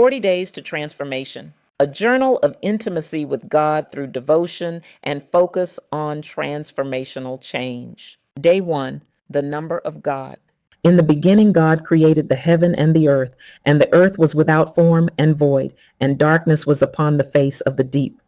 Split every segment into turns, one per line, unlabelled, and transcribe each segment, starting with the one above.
40 Days to Transformation, a journal of intimacy with God through devotion and focus on transformational change. Day 1, the number of God. In the beginning, God created the heaven and the earth was without form and void, and darkness was upon the face of the deep.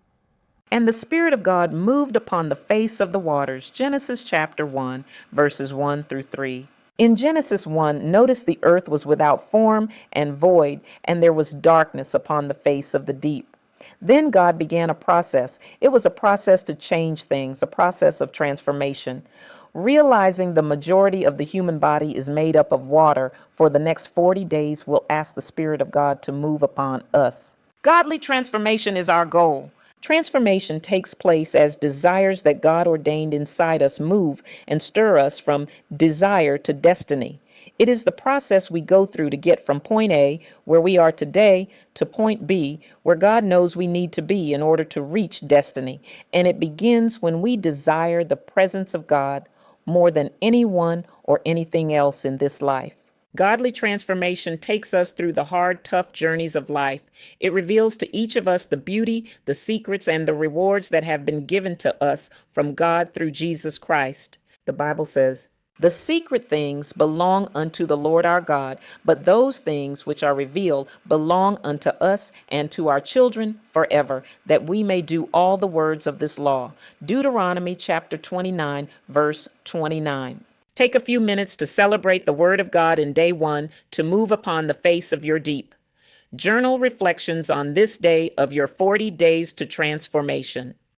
And the Spirit of God moved upon the face of the waters. Genesis chapter 1, verses 1 through 3. In Genesis 1, notice the earth was without form and void, and there was darkness upon the face of the deep. Then God began a process. It was a process to change things, a process of transformation. Realizing the majority of the human body is made up of water, for the next 40 days, we'll ask the Spirit of God to move upon us. Godly transformation is our goal. Transformation takes place as desires that God ordained inside us move and stir us from desire to destiny. It is the process we go through to get from point A, where we are today, to point B, where God knows we need to be in order to reach destiny. And it begins when we desire the presence of God more than anyone or anything else in this life. Godly transformation takes us through the hard, tough journeys of life. It reveals to each of us the beauty, the secrets, and the rewards that have been given to us from God through Jesus Christ. The Bible says, "The secret things belong unto the Lord our God, but those things which are revealed belong unto us and to our children forever, that we may do all the words of this law." Deuteronomy chapter 29, verse 29. Take a few minutes to celebrate the Word of God in day 1 to move upon the face of your deep. Journal reflections on this day of your 40 days to transformation.